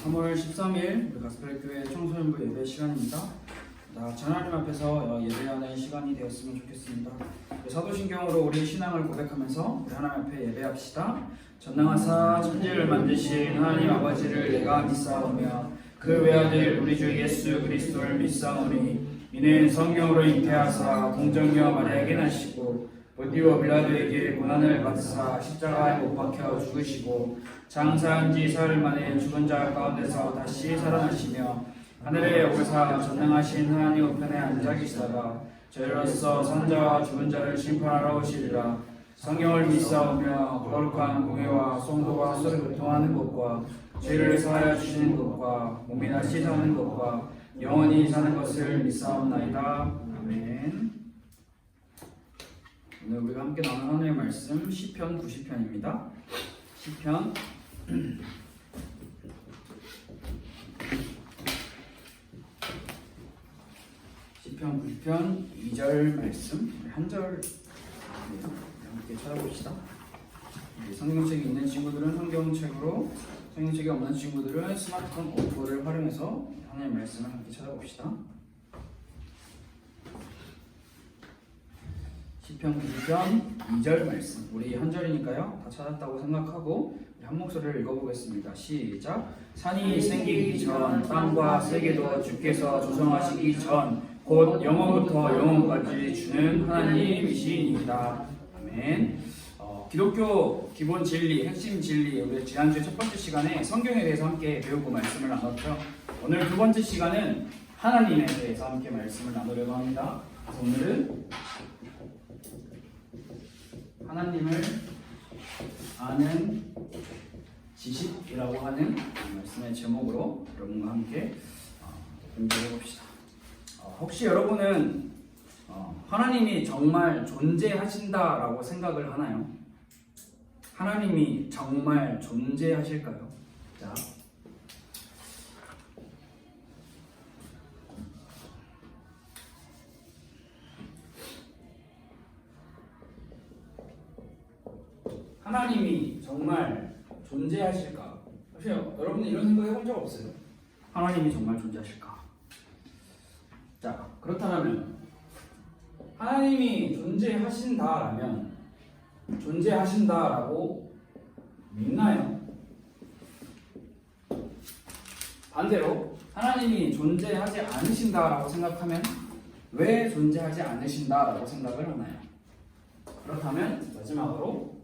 3월 13일 우리 가스펠교회 청소년부 예배 시간입니다. 하나님 앞에서 예배하는 시간이 되었으면 좋겠습니다. 사도신경으로 우리 신앙을 고백하면서 우리 하나님 앞에 예배합시다. 전능하사 천지를 만드신 하나님 아버지를 내가 믿사오며 그 외아들 우리 주 예수 그리스도를 믿사오니 이는 성령으로 잉태하사 동정녀 마리아에게 나시고 본디오 빌라도에게 고난을 받으사 십자가에 못 박혀 죽으시고 장사한 지 사흘 만에 죽은 자 가운데서 다시 살아나시며 하늘에 오르사 전능하신 하나님 우편에 앉아 계시다가 저희로서 산자와 죽은 자를 심판하러 오시리라. 성령을 믿사오며 거룩한 공회와 성도가 서로 교통하는 것과 죄를 사하여 주시는 것과 몸이나 씻어하는 것과 영원히 사는 것을 믿사옵나이다. 아멘. 오늘 우리가 함께 나눈 하나님의 말씀 시편 90편입니다. 시편 90편 2절 말씀 한 절 함께 찾아봅시다. 성경책이 있는 친구들은 성경책으로, 성경책이 없는 친구들은 스마트폰 어플을 활용해서 하나님의 말씀을 함께 찾아봅시다. 시편 90편 2절 말씀, 우리 한 절이니까요 다 찾았다고 생각하고 한 목소리를 읽어보겠습니다. 시작. 산이 생기기 전 땅과 세계도 주께서 조성하시기 전 곧 영원부터 영원까지 주는 하나님이시니이다. 아멘. 기독교 기본 진리, 핵심 진리, 우리 지난주 첫 번째 시간에 성경에 대해서 함께 배우고 말씀을 나눴죠. 오늘 두 번째 시간은 하나님에 대해서 함께 말씀을 나누려고 합니다. 그래서 오늘은 하나님을 아는 지식이라고 하는 말씀의 제목으로 여러분과 함께 공부해 봅시다. 혹시 여러분은 하나님이 정말 존재하신다라고 생각을 하나요? 하나님이 정말 존재하실까요? 자, 하나님이 정말 존재하실까? 혹시 여러분은 이런 생각 해본 적 없어요? 하나님이 정말 존재하실까? 자, 그렇다면 하나님이 존재하신다라고 믿나요? 반대로 하나님이 존재하지 않으신다라고 생각하면 왜 존재하지 않으신다라고 생각을 하나요? 그렇다면 마지막으로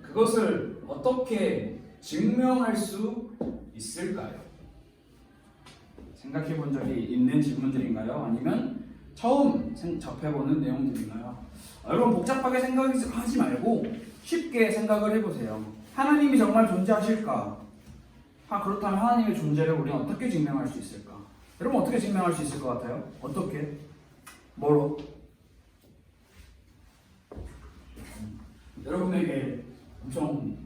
그것을 어떻게 증명할 수 있을까요? 생각해 본 적이 있는 질문들인가요? 아니면 처음 접해보는 내용들인가요? 여러분 복잡하게 생각하지 말고 쉽게 생각을 해보세요. 하나님이 정말 존재하실까? 그렇다면 하나님의 존재를 우리는 어떻게 증명할 수 있을까? 여러분 어떻게 증명할 수 있을 것 같아요? 어떻게? 뭐로? 여러분에게 엄청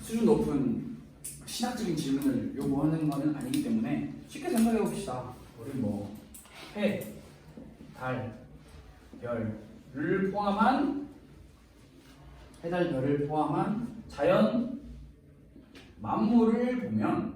수준 높은 신학적인 질문을 요구하는 것은 아니기 때문에 쉽게 생각해 봅시다. 우리 해, 달, 별을 포함한 해, 달, 별을 포함한 자연 만물을 보면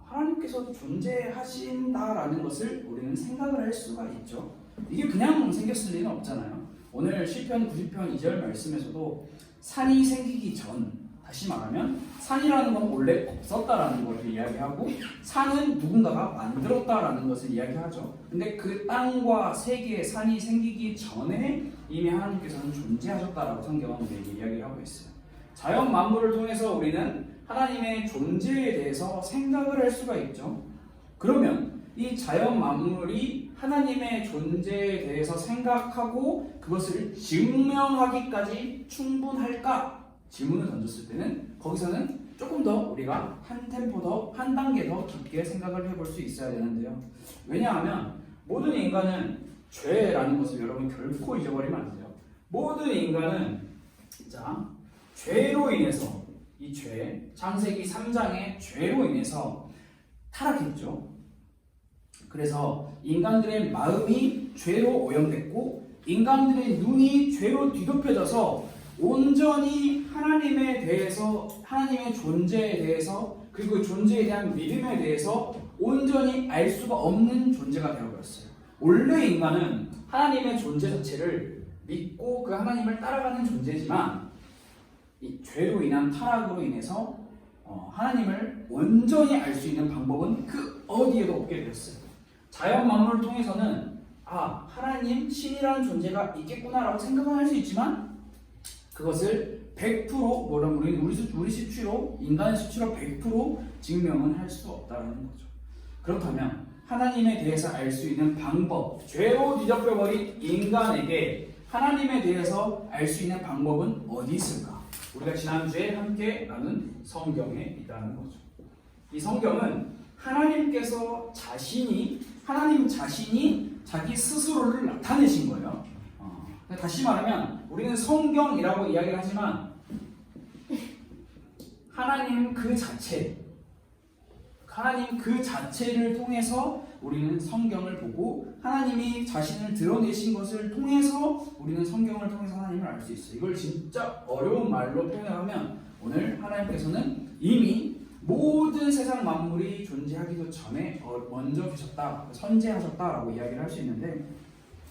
하나님께서 존재하신다라는 것을 우리는 생각을 할 수가 있죠. 이게 그냥 생겼을 리는 없잖아요. 오늘 시편 90편 2절 말씀에서도 산이 생기기 전, 다시 말하면 산이라는 건 원래 없었다라는 것을 이야기하고 산은 누군가가 만들었다라는 것을 이야기하죠. 근데 그 땅과 세계의 산이 생기기 전에 이미 하나님께서는 존재하셨다라고 성경은 우리에게 이야기를 하고 있어요. 자연 만물을 통해서 우리는 하나님의 존재에 대해서 생각을 할 수가 있죠. 그러면 이 자연 만물이 하나님의 존재에 대해서 생각하고 그것을 증명하기까지 충분할까? 질문을 던졌을 때는 거기서는 조금 더 우리가 한 템포 더, 한 단계 더 깊게 생각을 해볼 수 있어야 되는데요. 왜냐하면 모든 인간은 죄라는 것을 여러분 결코 잊어버리면 안 돼요. 모든 인간은 죄로 인해서 이 죄, 창세기 3장의 죄로 인해서 타락했죠. 그래서 인간들의 마음이 죄로 오염됐고 인간들의 눈이 죄로 뒤덮여져서 온전히 하나님에 대해서, 하나님의 존재에 대해서, 그리고 존재에 대한 믿음에 대해서 온전히 알 수가 없는 존재가 되어버렸어요. 원래 인간은 하나님의 존재 자체를 믿고 그 하나님을 따라가는 존재지만 이 죄로 인한 타락으로 인해서 하나님을 온전히 알 수 있는 방법은 그 어디에도 없게 되었어요. 자연 만물을 통해서는 하나님, 신이라는 존재가 있겠구나라고 생각은 할 수 있지만 그것을 100% 우리 수치로, 인간의 수치로 100% 증명은 할 수 없다는 거죠. 그렇다면 하나님에 대해서 알 수 있는 방법, 죄로 뒤덮여버린 인간에게 하나님에 대해서 알 수 있는 방법은 어디 있을까? 우리가 지난주에 함께 나눈 성경에 있다는 거죠. 이 성경은 하나님 자신이 자기 스스로를 나타내신 거예요. 다시 말하면 우리는 성경이라고 이야기를 하지만 하나님 그 자체를 통해서 우리는 성경을 보고 하나님이 자신을 드러내신 것을 통해서 우리는 성경을 통해서 하나님을 알 수 있어요. 이걸 진짜 어려운 말로 표현하면 오늘 하나님께서는 이미 모든 세상 만물이 존재하기도 전에 먼저 계셨다, 선재하셨다라고 이야기를 할 수 있는데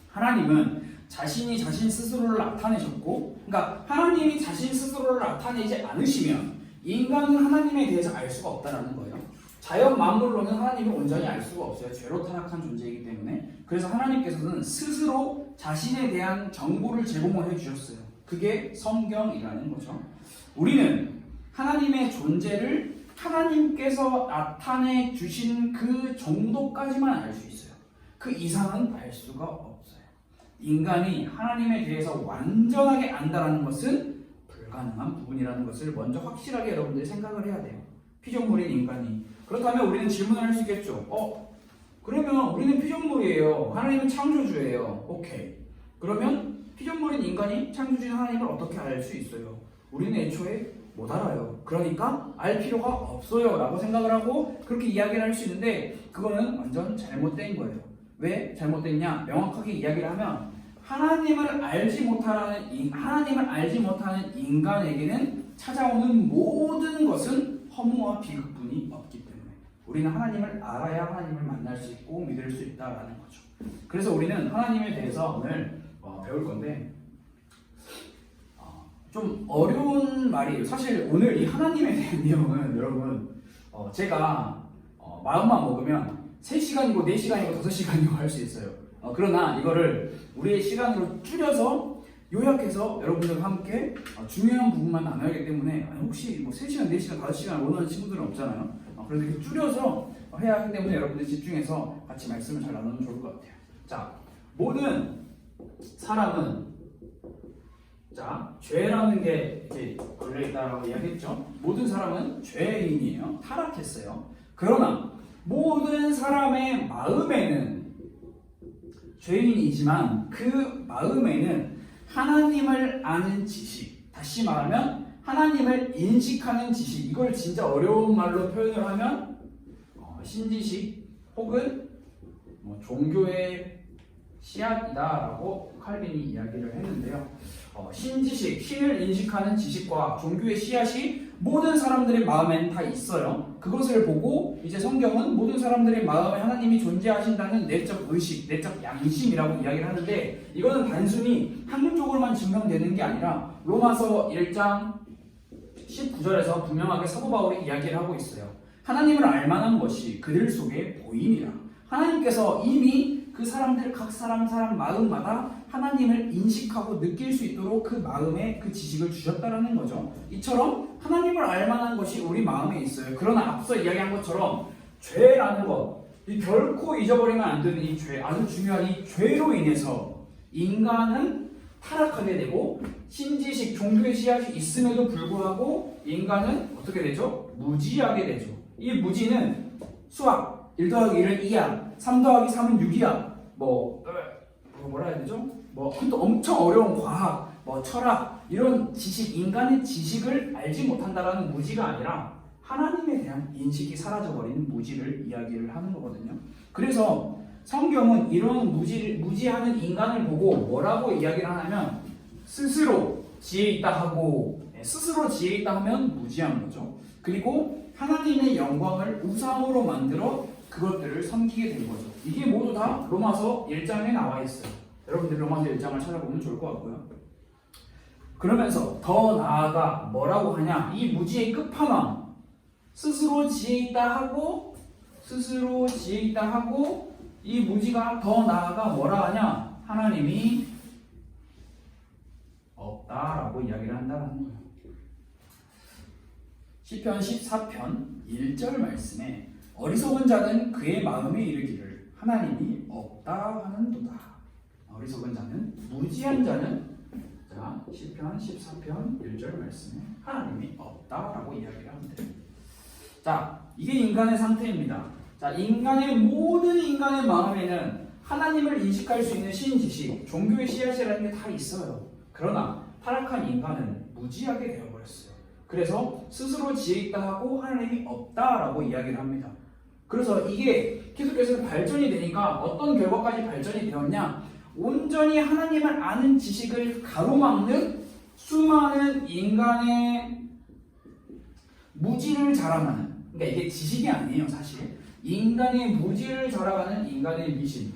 하나님은 자신이 자신 스스로를 나타내셨고, 그러니까 하나님이 자신 스스로를 나타내지 않으시면 인간은 하나님에 대해서 알 수가 없다는 거예요. 자연 만물로는 하나님을 온전히 알 수가 없어요. 죄로 타락한 존재이기 때문에. 그래서 하나님께서는 스스로 자신에 대한 정보를 제공을 해주셨어요. 그게 성경이라는 거죠. 우리는 하나님의 존재를 하나님께서 나타내 주신 그 정도까지만 알 수 있어요. 그 이상은 알 수가 없어요. 인간이 하나님에 대해서 완전하게 안다는 것은 불가능한 부분이라는 것을 먼저 확실하게 여러분들이 생각을 해야 돼요. 피조물인 인간이. 그렇다면 우리는 질문을 할 수 있겠죠. 그러면 우리는 피조물이에요. 하나님은 창조주예요. 오케이. 그러면 피조물인 인간이 창조주인 하나님을 어떻게 알 수 있어요? 우리는 애초에 못 알아요. 그러니까 알 필요가 없어요 라고 생각을 하고 그렇게 이야기를 할 수 있는데 그거는 완전 잘못된 거예요. 왜 잘못됐냐? 명확하게 이야기를 하면 하나님을 알지 못하는 인간에게는 찾아오는 모든 것은 허무와 비극뿐이 없기 때문에 우리는 하나님을 알아야 하나님을 만날 수 있고 믿을 수 있다라는 거죠. 그래서 우리는 하나님에 대해서 오늘 배울 건데 좀 어려운 말이에요. 사실 오늘 이 하나님에 대한 내용은 여러분 제가 마음만 먹으면 3시간이고 4시간이고 5시간이고 할 수 있어요. 그러나 이거를 우리의 시간으로 줄여서 요약해서 여러분들과 함께 중요한 부분만 나눠야 하기 때문에 혹시 뭐 3시간, 4시간, 5시간 원하는 친구들은 없잖아요. 그래서 이렇게 줄여서 해야 하기 때문에 여러분들 집중해서 같이 말씀을 잘 나누면 좋을 것 같아요. 자, 모든 사람은 죄라는 게 이제 걸려있다라고 이야기했죠. 모든 사람은 죄인이에요. 타락했어요. 그러나 모든 사람의 마음에는 죄인이지만 그 마음에는 하나님을 아는 지식, 다시 말하면 하나님을 인식하는 지식, 이걸 진짜 어려운 말로 표현을 하면 신지식 혹은 종교의 씨앗이다라고 칼빈이 이야기를 했는데요. 신지식, 신을 인식하는 지식과 종교의 씨앗이 모든 사람들의 마음에는 다 있어요. 그것을 보고 이제 성경은 모든 사람들의 마음에 하나님이 존재하신다는 내적 의식, 내적 양심이라고 이야기를 하는데 이거는 단순히 학문적으로만 증명되는 게 아니라 로마서 1장 19절에서 분명하게 사도 바울이 이야기를 하고 있어요. 하나님을 알만한 것이 그들 속에 보이니라. 하나님께서 이미 그 사람들 각 사람 마음마다 하나님을 인식하고 느낄 수 있도록 그 마음에 그 지식을 주셨다라는 거죠. 이처럼 하나님을 알만한 것이 우리 마음에 있어요. 그러나 앞서 이야기한 것처럼 죄라는 것, 이 결코 잊어버리면 안 되는 이 죄, 아주 중요한 이 죄로 인해서 인간은 타락하게 되고 신지식, 종교의 씨앗이 있음에도 불구하고 인간은 어떻게 되죠? 무지하게 되죠. 이 무지는 수학 1 더하기 1은 2야, 3 더하기 3은 6이야, 뭐라 해야 되죠? 또 엄청 어려운 과학, 철학, 이런 지식, 인간의 지식을 알지 못한다라는 무지가 아니라 하나님에 대한 인식이 사라져버리는 무지를 이야기를 하는 거거든요. 그래서 성경은 이런 무지하는 인간을 보고 뭐라고 이야기를 하냐면 스스로 지혜 있다 하고 스스로 지혜 있다 하면 무지한 거죠. 그리고 하나님의 영광을 우상으로 만들어 그것들을 섬기게 된 거죠. 이게 모두 다 로마서 1장에 나와 있어요. 여러분들 로마서 1장을 찾아보면 좋을 것 같고요. 그러면서 더 나아가 뭐라고 하냐? 이 무지의 끝판왕, 스스로 지혜 있다 하고 이 무지가 더 나아가 뭐라 하냐? 하나님이 없다라고 이야기를 한다는 거예요. 시편 14편 1절 말씀에 어리석은 자는 그의 마음에 이르기를 하나님이 없다 하는도다. 어리석은 자는, 무지한 자는, 자 시편 14편 1절 말씀에 하나님이 없다라고 이야기를 합니다. 자, 이게 인간의 상태입니다. 자, 모든 인간의 마음에는 하나님을 인식할 수 있는 신지식, 종교의 씨앗이라는 게 다 있어요. 그러나 타락한 인간은 무지하게 되어버렸어요. 그래서 스스로 지혜 있다 하고 하나님이 없다라고 이야기를 합니다. 그래서 이게 계속해서 발전이 되니까 어떤 결과까지 발전이 되었냐? 온전히 하나님을 아는 지식을 가로막는 수많은 인간의 무지를 자랑하는, 그러니까 이게 지식이 아니에요 사실. 인간의 무지를 자랑하는 인간의 미신,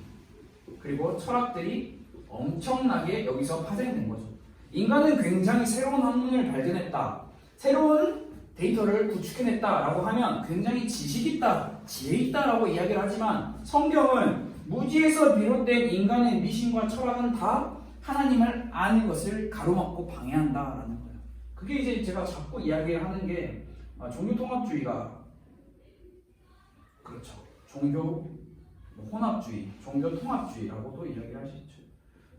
그리고 철학들이 엄청나게 여기서 파생된 거죠. 인간은 굉장히 새로운 학문을 발견했다, 새로운 데이터를 구축해냈다라고 하면 굉장히 지식 있다, 지혜 있다라고 이야기를 하지만 성경은 무지에서 비롯된 인간의 미신과 철학은 다 하나님을 아는 것을 가로막고 방해한다라는 거예요. 그게 이제 제가 자꾸 이야기를 하는 게 종교통합주의가, 그렇죠, 종교 혼합주의, 종교통합주의라고도 이야기를 할 수 있죠.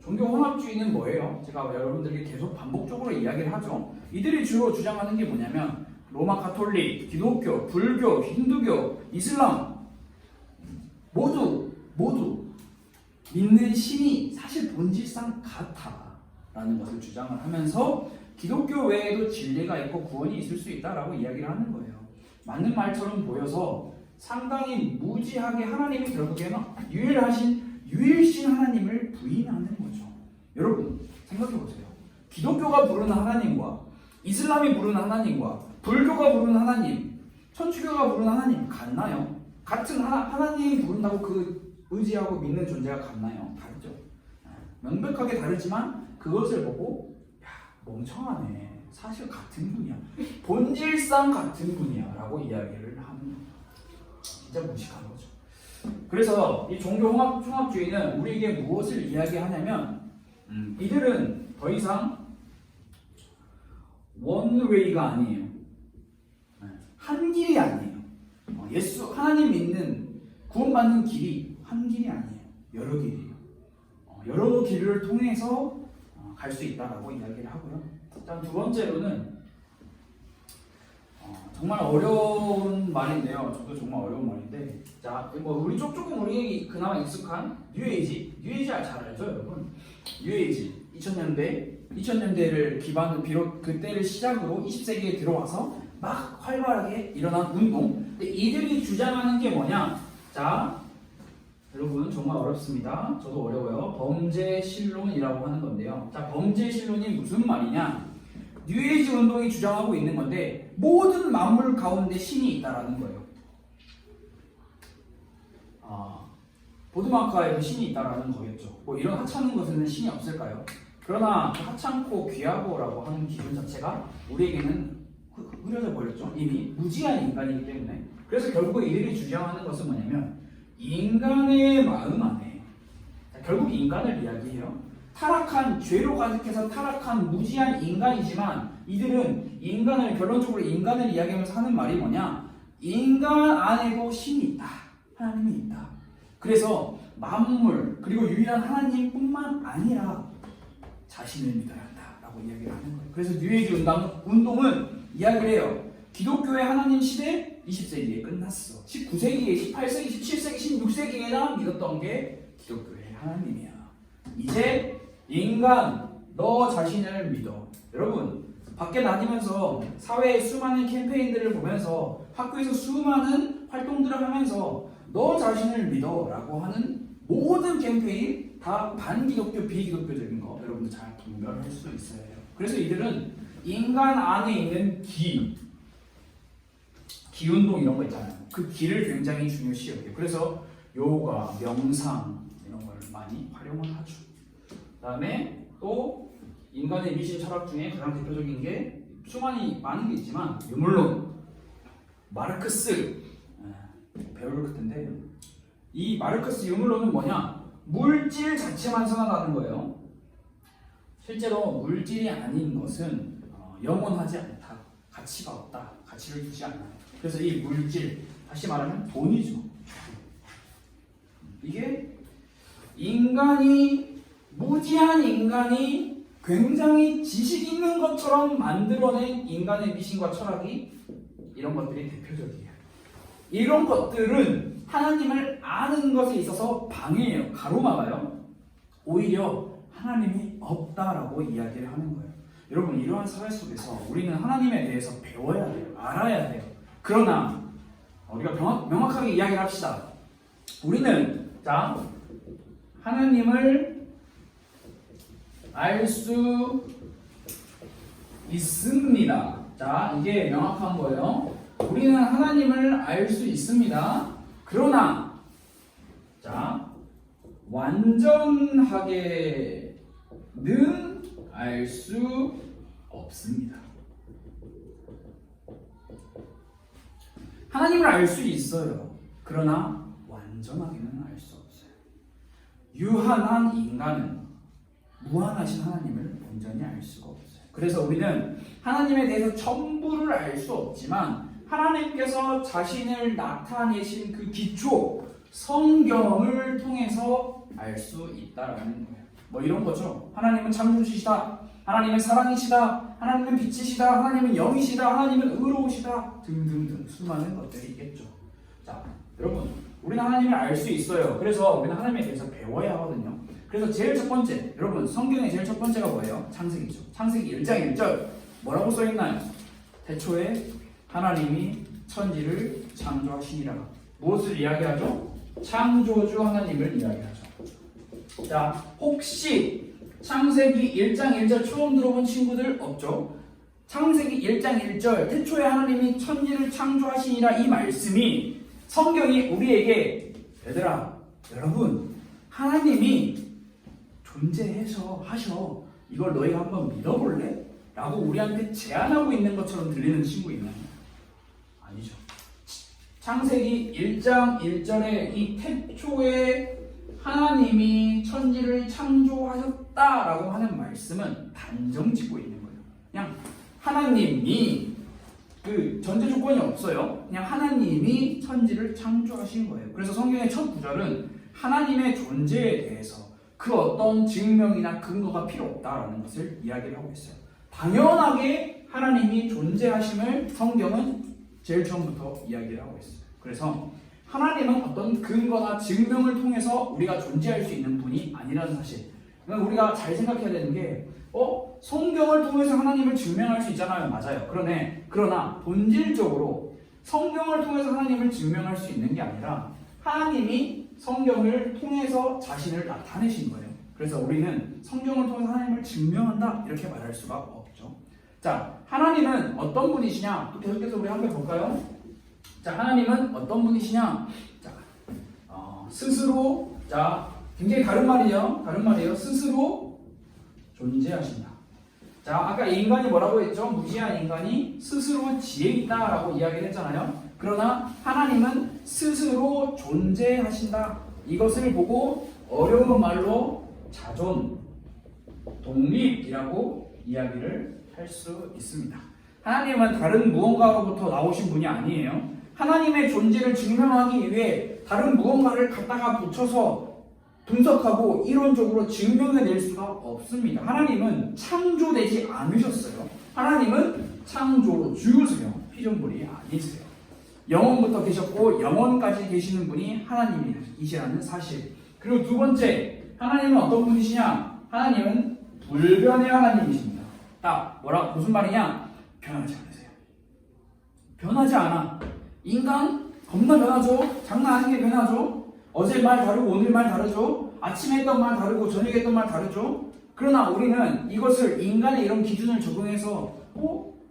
종교혼합주의는 뭐예요? 제가 여러분들에게 계속 반복적으로 이야기를 하죠. 이들이 주로 주장하는 게 뭐냐면 로마 가톨릭, 기독교, 불교, 힌두교, 이슬람 모두 믿는 신이 사실 본질상 같다라는 것을 주장을 하면서 기독교 외에도 진리가 있고 구원이 있을 수 있다라고 이야기를 하는 거예요. 맞는 말처럼 보여서 상당히 무지하게 하나님이 결국에는 유일신 하나님을 부인하는 거죠. 여러분 생각해보세요. 기독교가 부르는 하나님과 이슬람이 부르는 하나님과 불교가 부르는 하나님, 천주교가 부르는 하나님 같나요? 같은 하나님이 부른다고 그 의지하고 믿는 존재가 같나요? 다르죠. 명백하게 다르지만 그것을 보고 야, 멍청하네, 사실 같은 분이야, 본질상 같은 분이야 라고 이야기를 하는 거예요. 진짜 무식한 거죠. 그래서 이 종교통합주의는 우리에게 무엇을 이야기하냐면 이들은 더 이상 원웨이가 아니에요. 한 길이 아니에요. 하나님 믿는, 구원받는 길이 한 길이 아니에요. 여러 길이에요. 여러 길을 통해서 갈 수 있다라고 이야기를 하고요. 일단 두 번째로는 정말 어려운 말인데요. 저도 정말 어려운 말인데, 자, 뭐 조금 우리에게 그나마 익숙한 뉴에이지 잘 알죠, 여러분? 뉴에이지 2000년대를 기반으로 비록 그때를 시작으로 20세기에 들어와서 막 활발하게 일어난 운동. 근데 이들이 주장하는 게 뭐냐? 자, 여러분 정말 어렵습니다. 저도 어려워요. 범죄신론이라고 하는 건데요. 자, 범죄신론이 무슨 말이냐? 뉴에이지 운동이 주장하고 있는 건데 모든 만물 가운데 신이 있다라는 거예요. 보드마카에도 신이 있다라는 거겠죠. 뭐 이런 하찮은 것에는 신이 없을까요? 그러나 하찮고 귀하고라고 하는 기준 자체가 우리에게는 흐려져 버렸죠. 이미 무지한 인간이기 때문에. 그래서 결국 이들이 주장하는 것은 뭐냐면 인간의 마음 안에, 결국 인간을 이야기해요. 타락한, 죄로 가득해서 타락한 무지한 인간이지만 이들은 결론적으로 인간을 이야기하면서 하는 말이 뭐냐? 인간 안에도 신이 있다, 하나님이 있다. 그래서 만물, 그리고 유일한 하나님뿐만 아니라 자신을 믿어야 한다라고 이야기를 하는 거예요. 그래서 뉴에이지 운동은 이야기를 해요. 기독교의 하나님 시대 20세기에 끝났어. 19세기에, 18세기, 17세기, 16세기에나 믿었던 게 기독교의 하나님이야. 이제 인간, 너 자신을 믿어. 여러분, 밖에 다니면서 사회의 수많은 캠페인들을 보면서 학교에서 수많은 활동들을 하면서 너 자신을 믿어 라고 하는 모든 캠페인 다 반기독교, 비기독교적인 거 여러분들 잘 분별할 수 있어야 해요. 그래서 이들은 인간 안에 있는 기운동 이런 거 있잖아요. 그 기를 굉장히 중요시 여겨요. 그래서 요가, 명상 이런 걸 많이 활용을 하죠. 그다음에 또 인간의 미신 철학 중에 가장 대표적인 게 수많이 많은 게 있지만 유물론, 마르크스 배울 텐데 이 마르크스 유물론은 뭐냐? 물질 자체만 선언하는 거예요. 실제로 물질이 아닌 것은 영원하지 않다, 가치가 없다, 가치를 두지 않아요. 그래서 이 물질, 다시 말하면 돈이죠. 이게 무지한 인간이 굉장히 지식 있는 것처럼 만들어낸 인간의 미신과 철학이 이런 것들이 대표적이에요. 이런 것들은 하나님을 아는 것에 있어서 방해해요. 가로막아요. 오히려 하나님이 없다라고 이야기를 하는 거예요. 여러분, 이러한 사회 속에서 우리는 하나님에 대해서 배워야 돼요. 알아야 돼요. 그러나 우리가 명확하게 이야기를 합시다. 우리는 하나님을 알 수 있습니다. 이게 명확한 거예요. 우리는 하나님을 알 수 있습니다. 그러나 완전하게는 알 수 없습니다. 하나님을 알 수 있어요. 그러나 완전하게는 알 수 없어요. 유한한 인간은 무한하신 하나님을 온전히 알 수가 없어요. 그래서 우리는 하나님에 대해서 전부를 알 수 없지만 하나님께서 자신을 나타내신 그 기초 성경을 통해서 알 수 있다라는 거예요. 뭐 이런 거죠. 하나님은 창조주시다, 하나님은 사랑이시다, 하나님은 빛이시다, 하나님은 영이시다, 하나님은 의로우시다 등등등 수많은 것들이 있겠죠. 여러분, 우리는 하나님을 알 수 있어요. 그래서 우리는 하나님에 대해서 배워야 하거든요. 그래서 제일 첫 번째, 여러분, 성경의 제일 첫 번째가 뭐예요? 창세기죠. 창세기 1장 1절 뭐라고 써있나요? 태초에 하나님이 천지를 창조하시니라. 무엇을 이야기하죠? 창조주 하나님을 이야기하죠. 혹시 창세기 1장 1절 처음 들어본 친구들 없죠? 창세기 1장 1절 태초에 하나님이 천지를 창조하시니라, 이 말씀이 성경이 우리에게 여러분, 하나님이 존재해서 하셔, 이걸 너희가 한번 믿어볼래? 라고 우리한테 제안하고 있는 것처럼 들리는 친구 있나요? 아니죠. 창세기 1장 1절에 이 태초에 하나님이 천지를 창조하셨다라고 하는 말씀은 단정짓고 있는 거예요. 그냥 하나님이, 그 전제 조건이 없어요. 그냥 하나님이 천지를 창조하신 거예요. 그래서 성경의 첫 구절은 하나님의 존재에 대해서 그 어떤 증명이나 근거가 필요 없다라는 것을 이야기를 하고 있어요. 당연하게 하나님이 존재하심을 성경은 제일 처음부터 이야기를 하고 있어요. 그래서 하나님은 어떤 근거나 증명을 통해서 우리가 존재할 수 있는 분이 아니라는 사실. 그러니까 우리가 잘 생각해야 되는 게 성경을 통해서 하나님을 증명할 수 있잖아요. 맞아요. 그러나 본질적으로 성경을 통해서 하나님을 증명할 수 있는 게 아니라 하나님이 성경을 통해서 자신을 나타내신 거예요. 그래서 우리는 성경을 통해서 하나님을 증명한다, 이렇게 말할 수가 없죠. 하나님은 어떤 분이시냐? 또 계속해서 우리 한번 볼까요? 하나님은 어떤 분이시냐? 스스로, 굉장히 다른 말이에요. 스스로 존재하신다. 아까 인간이 뭐라고 했죠? 무지한 인간이 스스로 지혜 있다라고 이야기를 했잖아요. 그러나 하나님은 스스로 존재하신다. 이것을 보고 어려운 말로 자존, 독립이라고 이야기를 할 수 있습니다. 하나님은 다른 무언가로부터 나오신 분이 아니에요. 하나님의 존재를 증명하기 위해 다른 무언가를 갖다가 붙여서 분석하고 이론적으로 증명해낼 수가 없습니다. 하나님은 창조되지 않으셨어요. 하나님은 창조주세요. 피조물이 아니세요. 영원부터 계셨고 영원까지 계시는 분이 하나님이시라는 사실. 그리고 두 번째, 하나님은 어떤 분이시냐? 하나님은 불변의 하나님이십니다. 무슨 말이냐? 변하지 않으세요. 변하지 않아. 인간 겁나 변하죠. 장난 아니게 변하죠. 어제 말 다르고 오늘 말 다르죠. 아침에 했던 말 다르고 저녁에 했던 말 다르죠. 그러나 우리는 이것을 인간의 이런 기준을 적용해서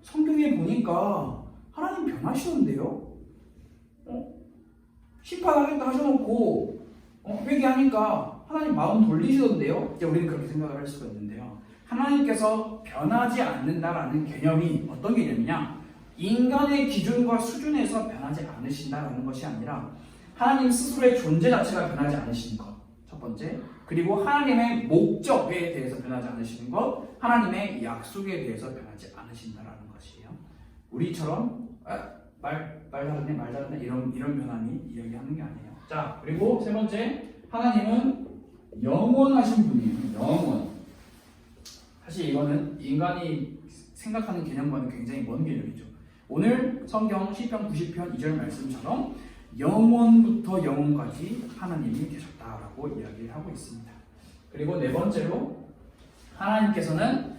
성경에 보니까 하나님 변하시던데요? 심판하겠다 하셔놓고 회개하니까 하나님 마음 돌리시던데요? 이제 우리는 그렇게 생각을 할 수가 있는데요. 하나님께서 변하지 않는다라는 개념이 어떤 개념이냐? 인간의 기준과 수준에서 변하지 않으신다라는 것이 아니라 하나님 스스로의 존재 자체가 변하지 않으시는 것, 첫 번째. 그리고 하나님의 목적에 대해서 변하지 않으시는 것, 하나님의 약속에 대해서 변하지 않으신다라는 것이에요. 우리처럼 말 다르네 이런 변함이 이야기하는 게 아니에요. 자, 그리고 세 번째, 하나님은 영원하신 분이에요. 영원. 사실 이거는 인간이 생각하는 개념과는 굉장히 먼 개념이죠. 오늘 성경 시편 90편 2절 말씀처럼 영원부터 영원까지 하나님이 계셨다라고 이야기를 하고 있습니다. 그리고 네 번째로 하나님께서는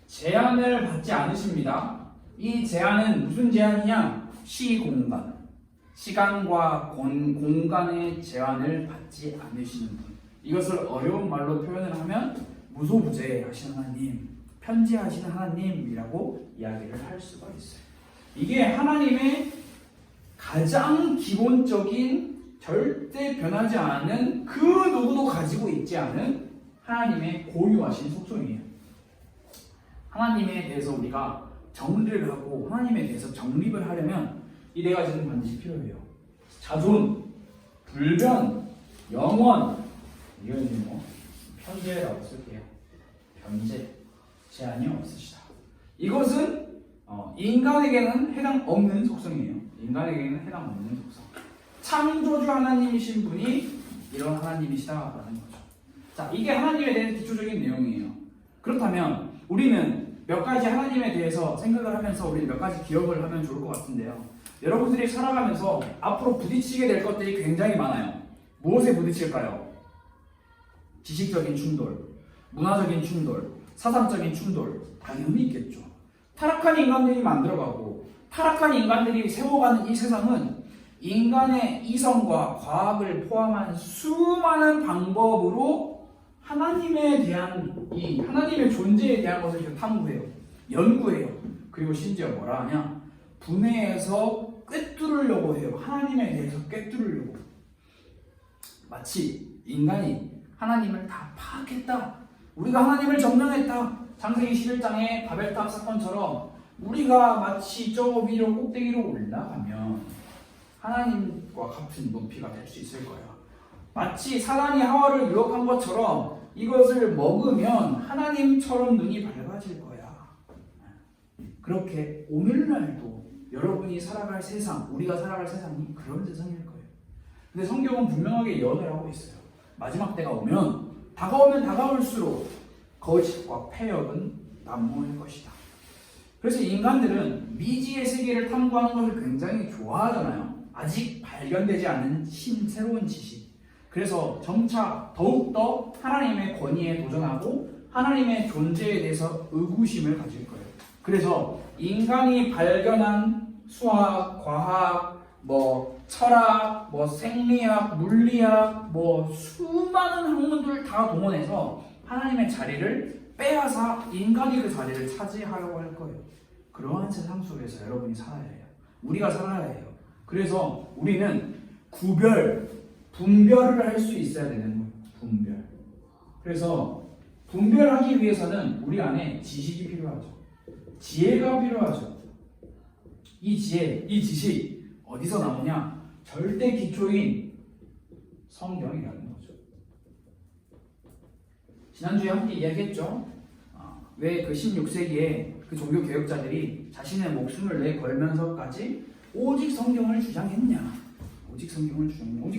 제한을 받지 않으십니다. 이 제한은 무슨 제한이냐? 시공간, 시간과 공간의 제한을 받지 않으시는 분. 이것을 어려운 말로 표현을 하면 무소부재하시는 하나님, 편지하시는 하나님이라고 이야기를 할 수가 있어요. 이게 하나님의 가장 기본적인 절대 변하지 않은 그 누구도 가지고 있지 않은 하나님의 고유하신 속성이에요. 하나님에 대해서 우리가 정리를 하고 하나님에 대해서 정립을 하려면 이 네 가지는 반드시 필요해요. 자존, 불변, 영원. 이거는 편재라고 쓸게요. 변재, 제한이 없으시다. 이것은 인간에게는 해당 없는 속성이에요. 인간에게는 해당 없는 속성. 창조주 하나님이신 분이 이런 하나님이시다라는 거죠. 자, 이게 하나님에 대한 기초적인 내용이에요. 그렇다면 우리는 몇 가지 하나님에 대해서 생각을 하면서 우리 몇 가지 기억을 하면 좋을 것 같은데요. 여러분들이 살아가면서 앞으로 부딪히게 될 것들이 굉장히 많아요. 무엇에 부딪힐까요? 지식적인 충돌, 문화적인 충돌, 사상적인 충돌 당연히 있겠죠. 타락한 인간들이 만들어가고 타락한 인간들이 세워가는 이 세상은 인간의 이성과 과학을 포함한 수많은 방법으로 하나님에 대한 이 하나님의 존재에 대한 것을 탐구해요. 연구해요. 그리고 심지어 뭐라 하냐? 분해해서 꿰뚫으려고 해요. 하나님에 대해서 꿰뚫으려고. 마치 인간이 하나님을 다 파악했다. 우리가 하나님을 점령했다. 창세기 11장의 바벨탑 사건처럼 우리가 마치 저 위로 꼭대기로 올라가면 하나님과 같은 높이가 될 수 있을 거야. 마치 사단이 하와를 유혹한 것처럼 이것을 먹으면 하나님처럼 눈이 밝아질 거야. 그렇게 오늘날도 여러분이 살아갈 세상, 우리가 살아갈 세상이 그런 세상일 거예요. 근데 성경은 분명하게 예언을 하고 있어요. 마지막 때가 오면 다가올수록 거짓과 패역은 난무할 것이다. 그래서 인간들은 미지의 세계를 탐구하는 것을 굉장히 좋아하잖아요. 아직 발견되지 않은 새로운 지식. 그래서 점차 더욱더 하나님의 권위에 도전하고 하나님의 존재에 대해서 의구심을 가질 거예요. 그래서 인간이 발견한 수학, 과학, 철학, 생리학, 물리학, 수많은 학문들을 다 동원해서 하나님의 자리를 빼앗아 인간이 그 자리를 차지하려고 할 거예요. 그러한 세상 속에서 여러분이 살아야 해요. 우리가 살아야 해요. 그래서 우리는 분별을 할 수 있어야 되는 거예요. 분별. 그래서 분별하기 위해서는 우리 안에 지식이 필요하죠. 지혜가 필요하죠. 이 지식 어디서 나오냐? 절대 기초인 성경이라는 거죠. 지난주에 함께 이야기했죠. 왜 그 16세기에 그 종교 개혁자들이 자신의 목숨을 내걸면서까지 오직 성경을 주장했냐? 오직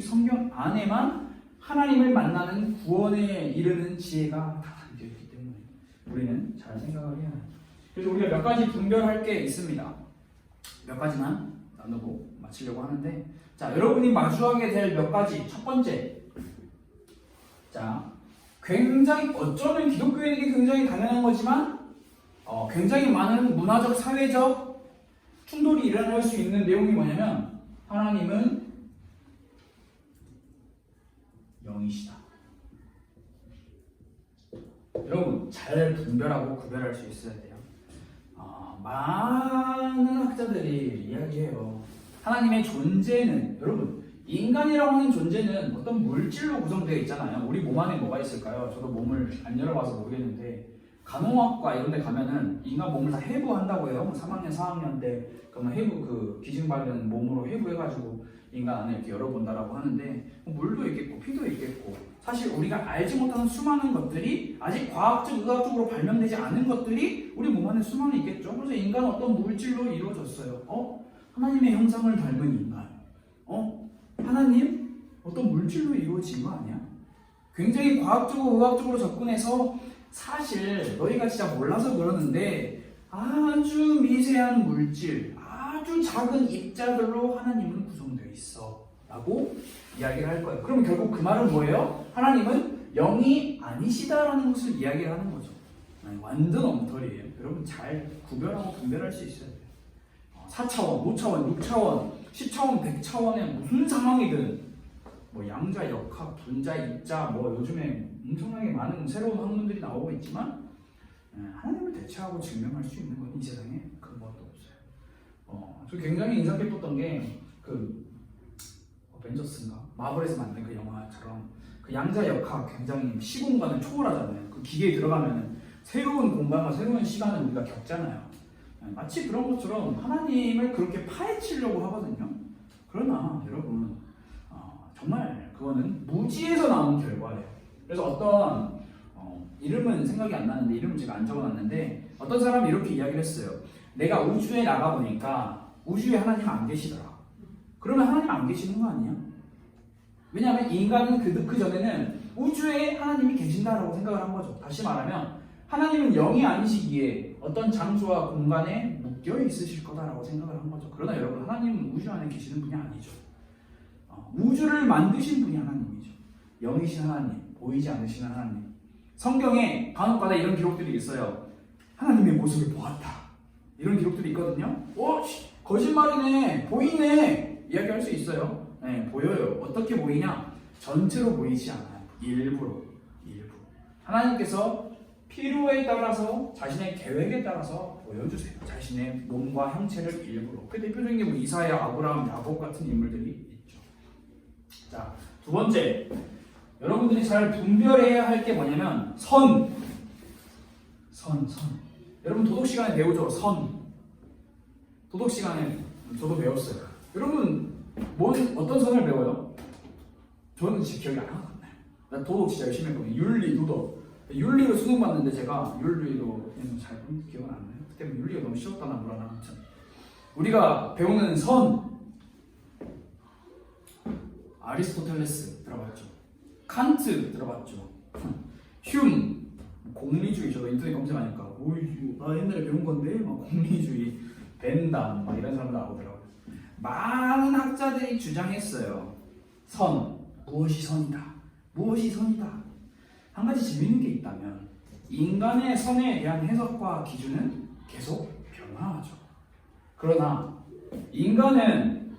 성경 안에만 하나님을 만나는 구원에 이르는 지혜가 다 담겨 있기 때문에 우리는 잘 생각을 해야 해요. 그래서 우리가 몇 가지 분별할 게 있습니다. 몇 가지만 나누고 마치려고 하는데, 자, 여러분이 마주하게 될 몇 가지. 첫 번째, 자, 어쩌면 기독교인에게 굉장히 당연한 거지만 굉장히 많은 문화적, 사회적 충돌이 일어날 수 있는 내용이 뭐냐면 하나님은 영이시다. 여러분 잘 분별하고 구별할 수 있어야 돼요. 많은 학자들이 이야기해요. 하나님의 존재는, 여러분 인간이라고 하는 존재는 어떤 물질로 구성되어 있잖아요. 우리 몸 안에 뭐가 있을까요? 저도 몸을 안 열어봐서 모르겠는데 간호학과 이런 데 가면은 인간 몸을 다 해부한다고 해요. 3학년, 4학년 때 그러면 해부, 그 기증 받은 몸으로 해부해가지고 인간 안에 이렇게 열어본다라고 하는데, 물도 있겠고 피도 있겠고, 사실 우리가 알지 못하는 수많은 것들이, 아직 과학적, 의학적으로 발명되지 않은 것들이 우리 몸 안에 수많이 있겠죠. 그래서 인간은 어떤 물질로 이루어졌어요. 하나님의 형상을 닮은 인간. 하나님? 어떤 물질로 이루어진 거 아니야? 굉장히 과학적으로 의학적으로 접근해서, 사실 너희가 진짜 몰라서 그러는데 아주 미세한 물질, 아주 작은 입자들로 하나님은 구성되어 있어 라고 이야기를 할 거예요. 그럼 결국 그 말은 뭐예요? 하나님은 영이 아니시다라는 것을 이야기를 하는 거죠. 완전 엉터리예요. 여러분 잘 구별하고 분별할 수 있어야 돼요. 4차원, 5차원, 6차원, 10차원, 100차원의 무슨 상황이든, 뭐 양자, 역학, 분자, 입자, 뭐 요즘에 엄청나게 많은 새로운 학문들이 나오고 있지만 하나님을 대체하고 증명할 수 있는 건 이 세상에 근거도 없어요. 저 굉장히 인상 깊었던 게 그 어벤져스인가? 마블에서 만든 그 영화처럼 그 양자, 역학 굉장히 시공간을 초월하잖아요. 그 기계에 들어가면 새로운 공간과 새로운 시간을 우리가 겪잖아요. 마치 그런 것처럼 하나님을 그렇게 파헤치려고 하거든요. 그러나 여러분 정말 그거는 무지에서 나온 결과예요. 그래서 어떤 이름은 생각이 안 나는데, 이름은 제가 안 적어놨는데, 어떤 사람이 이렇게 이야기를 했어요. 내가 우주에 나가보니까 우주에 하나님 안 계시더라. 그러면 하나님 안 계시는 거 아니야? 왜냐하면 인간은 그 전에는 우주에 하나님이 계신다라고 생각을 한 거죠. 다시 말하면 하나님은 영이 아니시기에 어떤 장소와 공간에 묶여 있으실 거다라고 생각을 한 거죠. 그러나 여러분, 하나님은 우주 안에 계시는 분이 아니죠. 우주를 만드신 분이 하나님이죠. 영이신 하나님, 보이지 않으신 하나님. 성경에 간혹가다 이런 기록들이 있어요. 하나님의 모습을 보았다, 이런 기록들이 있거든요. 거짓말이네, 보이네, 이야기할 수 있어요. 네, 보여요. 어떻게 보이냐? 전체로 보이지 않아요. 일부. 하나님께서 필요에 따라서, 자신의 계획에 따라서 보여주세요. 자신의 몸과 형체를 일부러. 그 대표적인 게 뭐 이사야, 아브라함, 야곱 같은 인물들이 있죠. 자, 두 번째, 여러분들이 잘 분별해야 할 게 뭐냐면 선. 여러분 도덕 시간에 배우죠. 도덕 시간에 저도 배웠어요. 여러분 어떤 선을 배워요? 저는 진짜 기억이 안 나거든요. 나 도덕 진짜 열심히 했거든요. 윤리, 도덕. 윤리로 수능 봤는데 제가 윤리로 잘 기억은 안 나요. 그때 윤리가 너무 쉬웠다나 뭐라나. 아무튼 우리가 배우는 선, 아리스토텔레스 들어봤죠? 칸트 들어봤죠? 흉, 공리주의. 저도 인터넷 검색하니까 나 옛날에 배운 건데 막 공리주의, 벤담 막 이런 사람들 나오더라고요. 많은 학자들이 주장했어요. 무엇이 선이다. 한 가지 재밌는 게 있다면, 인간의 선에 대한 해석과 기준은 계속 변화하죠. 그러나 인간은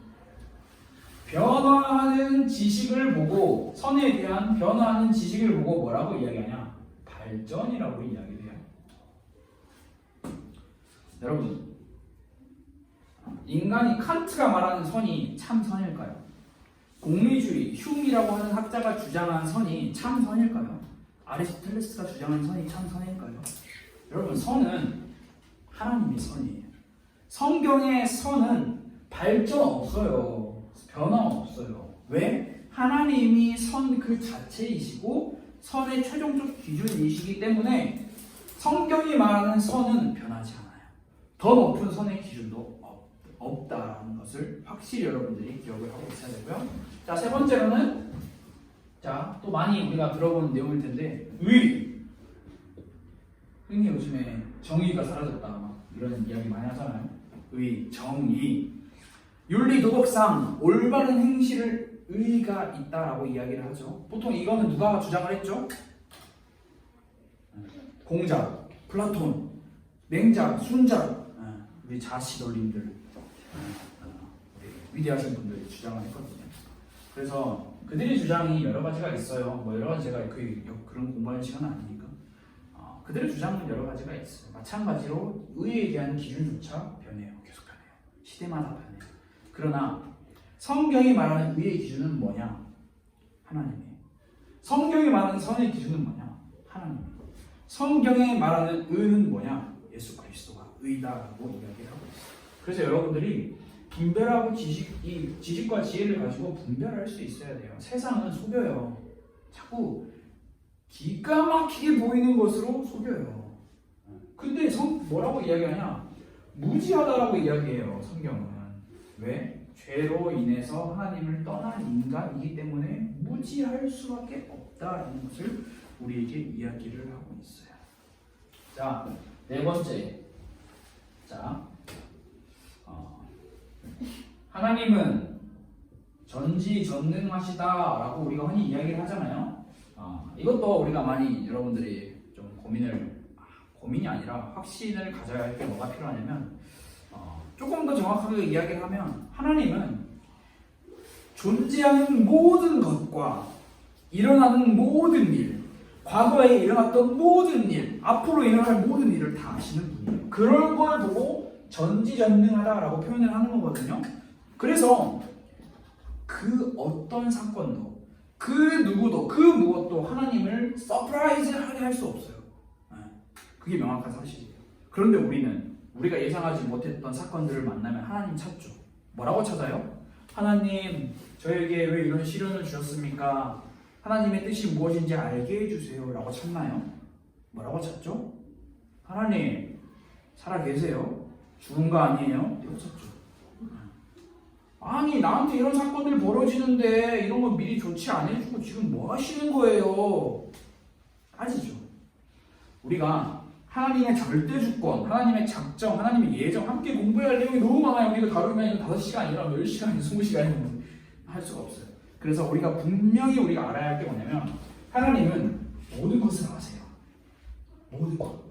변화하는 지식을 보고, 선에 대한 변화하는 지식을 보고 뭐라고 이야기하냐? 발전이라고 이야기를 해요. 여러분, 인간이, 칸트가 말하는 선이 참 선일까요? 공리주의, 흉이라고 하는 학자가 주장한 선이 참 선일까요? 아리스토텔레스가 주장한 선이 참 선일까요? 여러분, 선은 하나님의 선이에요. 성경의 선은 발전 없어요. 변화 없어요. 왜? 하나님이 선 그 자체이시고 선의 최종적 기준이시기 때문에 성경이 말하는 선은 변하지 않아요. 더 높은 선의 기준도 없다라는 것을 확실히 여러분들이 기억을 하고 있어야 되고요. 자, 세 번째로는, 또 많이 우리가 들어본 내용일 텐데, 흔히 요즘에 정의가 사라졌다 막 이런 이야기 많이 하잖아요. 정의. 윤리 도덕상 올바른 행실을 의의가 있다라고 이야기를 하죠. 보통 이거는 누가 주장을 했죠? 공작, 플라톤, 맹작, 순작, 우리 자시돌림들, 위대하신 분들이 주장을 했거든요. 그래서 그들의 주장이 여러 가지가 있어요. 뭐 여러 가지, 제가 그런 공부하는 시간은 아니니까. 그들의 주장은 여러 가지가 있어요. 마찬가지로 의에 대한 기준조차 변해요. 계속 변해요. 시대마다 변해요. 그러나 성경이 말하는 의의 기준은 뭐냐? 하나님이에요. 성경이 말하는 선의 기준은 뭐냐? 하나님이에요. 성경이 말하는 의는 뭐냐? 예수 그리스도가 의다라고 이야기를 하고 있어요. 그래서 여러분들이 분별하고 지식과 지혜를 가지고 분별할 수 있어야 돼요. 세상은 속여요. 자꾸 기가 막히게 보이는 것으로 속여요. 근데 뭐라고 이야기하냐? 무지하다라고 이야기해요. 성경은. 왜? 죄로 인해서 하나님을 떠난 인간이기 때문에 무지할 수밖에 없다라는 것을 우리에게 이야기를 하고 있어요. 자, 네 번째. 자, 하나님은 전지전능하시다라고 우리가 흔히 이야기를 하잖아요. 이것도 우리가 많이 여러분들이 좀 고민이 아니라 확신을 가져야 할 게 뭐가 필요하냐면 조금 더 정확하게 이야기를 하면 하나님은 존재하는 모든 것과 일어나는 모든 일, 과거에 일어났던 모든 일, 앞으로 일어날 모든 일을 다 아시는 분이에요. 그런 걸 보고 전지전능하다라고 표현을 하는 거거든요. 그래서 그 어떤 사건도 그 누구도 그 무엇도 하나님을 서프라이즈하게 할 수 없어요. 그게 명확한 사실이에요. 그런데 우리가 예상하지 못했던 사건들을 만나면 하나님 찾죠. 뭐라고 찾아요? 하나님, 저에게 왜 이런 시련을 주셨습니까? 하나님의 뜻이 무엇인지 알게 해주세요 라고 찾나요? 뭐라고 찾죠? 하나님, 살아계세요? 죽은 거 아니에요? 이거 찾죠. 아니, 나한테 이런 사건들 벌어지는데 이런 거 미리 조치 안 해주고 지금 뭐 하시는 거예요? 따지죠. 우리가 하나님의 절대 주권, 하나님의 작정, 하나님의 예정 함께 공부해야 할 내용이 너무 많아요. 우리가 다루면 5시간이나 10시간, 20시간이면 할 수가 없어요. 그래서 우리가 분명히 알아야 할 게 뭐냐면 하나님은 모든 것을 아세요. 모든 것.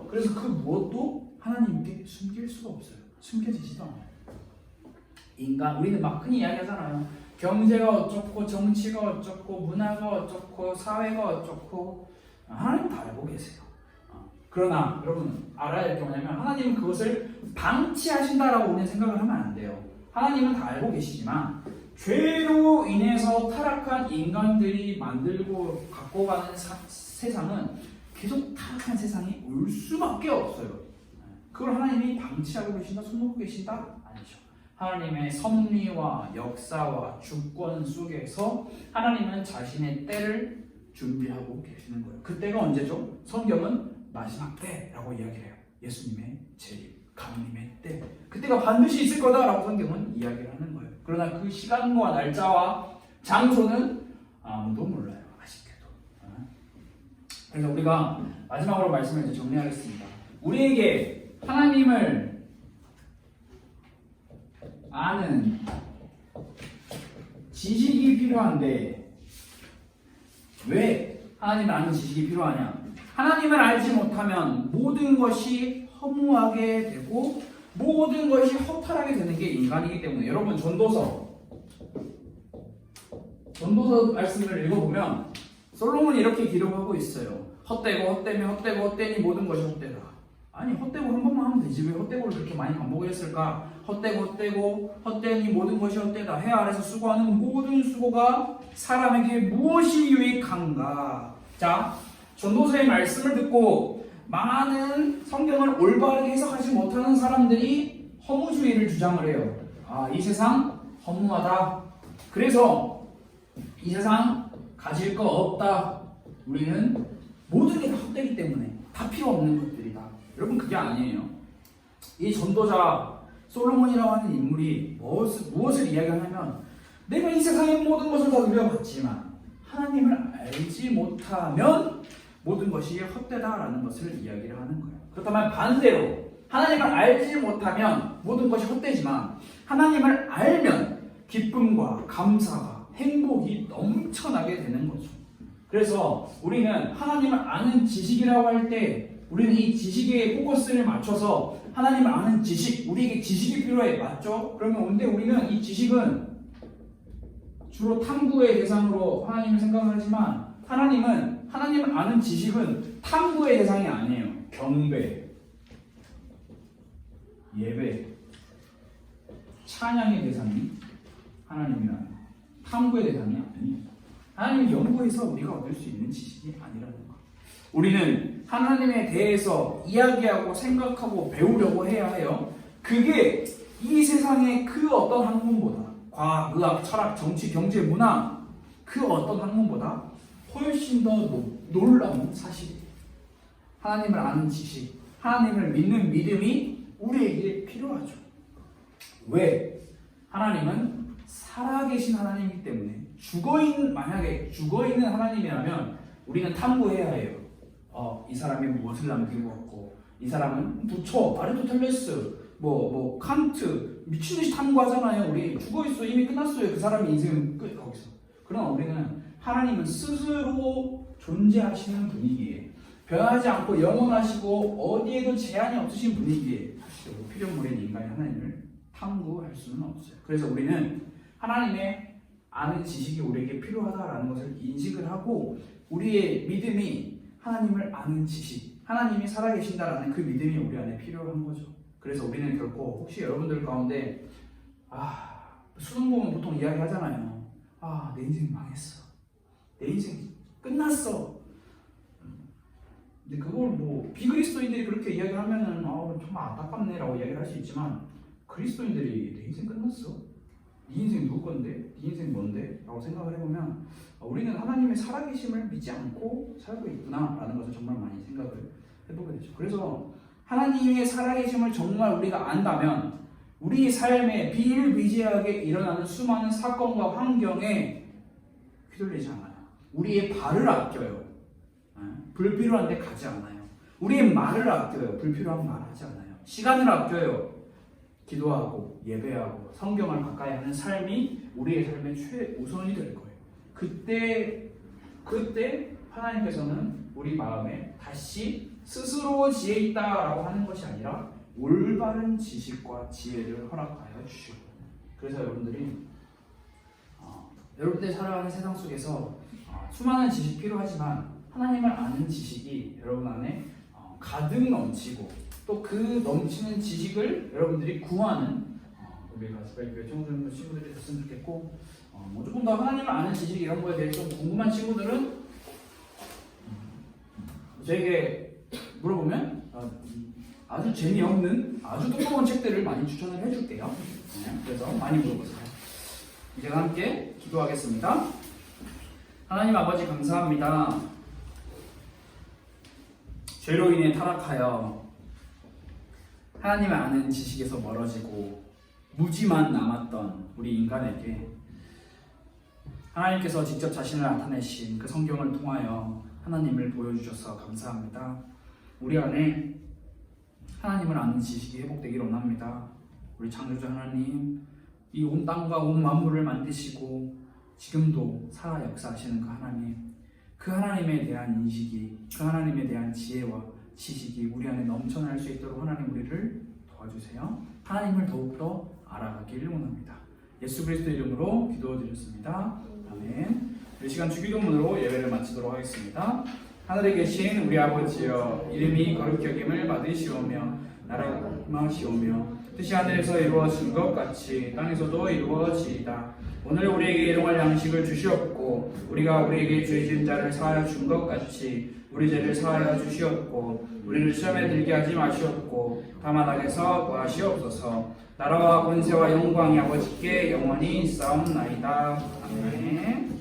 그래서 그 무엇도 하나님께 숨길 수가 없어요. 숨겨지지도 않아요. 우리는 막 흔히 이야기하잖아요. 경제가 어쩌고, 정치가 어쩌고, 문화가 어쩌고, 사회가 어쩌고. 하나님 다 알고 계세요. 그러나 여러분 알아야 할 게 뭐냐면 하나님은 그것을 방치하신다라고 우리는 생각을 하면 안 돼요. 하나님은 다 알고 계시지만 죄로 인해서 타락한 인간들이 만들고 갖고 가는 세상은 계속 타락한 세상이 올 수밖에 없어요. 그걸 하나님이 방치하고 계신다, 손놓고 계신다? 아니죠. 하나님의 섭리와 역사와 주권 속에서 하나님은 자신의 때를 준비하고 계시는 거예요. 그때가 언제죠? 성경은 마지막 때라고 이야기를 해요. 예수님의 재림, 강림의 때. 그때가 반드시 있을 거다라고 성경은 이야기를 하는 거예요. 그러나 그 시간과 날짜와 장소는 아무도 몰라요. 아쉽게도. 그래서 우리가 마지막으로 말씀을 이제 정리하겠습니다. 우리에게 하나님을 아는 지식이 필요한데 왜 하나님을 아는 지식이 필요하냐? 하나님을 알지 못하면 모든 것이 허무하게 되고 모든 것이 허탈하게 되는 게 인간이기 때문에 여러분 전도서 말씀을 읽어보면 솔로몬이 이렇게 기록하고 있어요. 헛되니 모든 것이 헛되다. 아니 헛되고 한 번만 하면 되지 왜 헛되고를 그렇게 많이 반복을 했을까? 헛되니 모든 것이 헛되다. 해 아래서 수고하는 모든 수고가 사람에게 무엇이 유익한가? 자, 전도서의 말씀을 듣고 많은 성경을 올바르게 해석하지 못하는 사람들이 허무주의를 주장을 해요. 이 세상 허무하다. 그래서 이 세상 가질 거 없다. 우리는 모든 게 다 헛되기 때문에 다 필요 없는 것들이다. 여러분 그게 아니에요. 이 전도자 솔로몬이라고 하는 인물이 무엇을 이야기하냐면 내가 이 세상의 모든 것을 다 누려봤지만 하나님을 알지 못하면 모든 것이 헛되다라는 것을 이야기를 하는 거예요. 그렇다면 반대로 하나님을 알지 못하면 모든 것이 헛되지만 하나님을 알면 기쁨과 감사가 행복이 넘쳐나게 되는 거죠. 그래서 우리는 하나님을 아는 지식이라고 할 때 우리는 이 지식에 포커스를 맞춰서 하나님을 아는 지식, 우리에게 지식이 필요해. 맞죠? 근데 우리는 이 지식은 주로 탐구의 대상으로 하나님을 생각을 하지만 하나님은 하나님을 아는 지식은 탐구의 대상이 아니에요. 경배, 예배, 찬양의 대상이 하나님이라는 탐구의 대상이 아니에요. 하나님을 연구해서 우리가 얻을 수 있는 지식이 아니라는 거. 우리는 하나님에 대해서 이야기하고 생각하고 배우려고 해야 해요. 그게 이 세상의 그 어떤 학문보다 과학, 의학, 철학, 정치, 경제, 문화 그 어떤 학문보다 훨씬 더 놀라운 사실이에요. 하나님을 아는 지식, 하나님을 믿는 믿음이 우리에게 필요하죠. 왜? 하나님은 살아계신 하나님이기 때문에 만약에 죽어있는 하나님이라면 우리는 탐구해야 해요. 이 사람이 무엇을 남기고 왔고, 이 사람은 부처, 아리스토텔레스, 칸트 미친듯이 탐구하잖아요. 우리 죽어있어, 이미 끝났어요. 그 사람의 인생은 끝 거기서. 그러나 우리는 하나님은 스스로 존재하시는 분이기에 변하지 않고 영원하시고 어디에도 제한이 없으신 분이기에 사실 피조물인 인간이 하나님을 탐구할 수는 없어요. 그래서 우리는 하나님의 아는 지식이 우리에게 필요하다라는 것을 인식을 하고 우리의 믿음이 하나님을 아는 지식, 하나님이 살아계신다라는 그 믿음이 우리 안에 필요한 거죠. 그래서 우리는 결코 혹시 여러분들 가운데 수능 보면 보통 이야기 하잖아요. 내 인생 망했어. 내 인생 끝났어. 근데 그걸 비그리스도인들이 그렇게 이야기하면은 정말 안타깝네라고 이야기를 할 수 있지만 그리스도인들이 내 인생 끝났어. 네 인생 누구 건데? 네 인생 뭔데? 라고 생각을 해보면 우리는 하나님의 살아계심을 믿지 않고 살고 있구나라는 것을 정말 많이 생각을 해보게 되죠. 그래서 하나님의 살아계심을 정말 우리가 안다면 우리 삶에 비일비재하게 일어나는 수많은 사건과 환경에 휘둘리지 않아요. 우리의 발을 아껴요. 불필요한 데 가지 않아요. 우리의 말을 아껴요. 불필요한 말 하지 않아요. 시간을 아껴요. 기도하고 예배하고 성경을 가까이 하는 삶이 우리의 삶의 최우선이 될 거예요. 그때 하나님께서는 우리 마음에 다시 스스로 지혜 있다라고 하는 것이 아니라 올바른 지식과 지혜를 허락하여 주시고, 그래서 여러분들이 살아가는 세상 속에서 수많은 지식이 필요하지만 하나님을 아는 지식이 여러분 안에 가득 넘치고 또 그 넘치는 지식을 여러분들이 구하는 우리 가스펠교회 청소년 친구들이 됐으면 좋겠고, 조금 더 하나님을 아는 지식 이런 거에 대해서 좀 궁금한 친구들은 저에게 물어보면 아주 재미없는 아주 두꺼운 책들을 많이 추천을 해줄게요. 그래서 많이 물어보세요. 이제 함께 기도하겠습니다. 하나님 아버지 감사합니다. 죄로 인해 타락하여 하나님을 아는 지식에서 멀어지고 무지만 남았던 우리 인간에게 하나님께서 직접 자신을 나타내신 그 성경을 통하여 하나님을 보여주셔서 감사합니다. 우리 안에 하나님을 아는 지식이 회복되기를 원합니다. 우리 창조주 하나님, 이 온 땅과 온 만물을 만드시고 지금도 살아 역사하시는 그 하나님, 그 하나님에 대한 인식이, 그 하나님에 대한 지혜와 지식이 우리 안에 넘쳐날 수 있도록 하나님 우리를 도와주세요. 하나님을 더욱더 알아가기를 원합니다. 예수 그리스도 이름으로 기도드렸습니다. 아멘. 이 시간 주기도문으로 예배를 마치도록 하겠습니다. 하늘에 계신 우리 아버지여, 이름이 거룩히 여김을 받으시오며 나라가 임하시오며 뜻이 하늘에서 이루어진 것 같이 땅에서도 이루어지이다. 오늘 우리에게 일용할 양식을 주시옵고 우리가 우리에게 죄 지은 자를 사하여 준 것 같이 우리 죄를 사하여 주시옵고 우리를 시험에 들게 하지 마시옵고 다만 악에서 구하시옵소서. 나라와 권세와 영광이 아버지께 영원히 있사옵나이다. 아멘.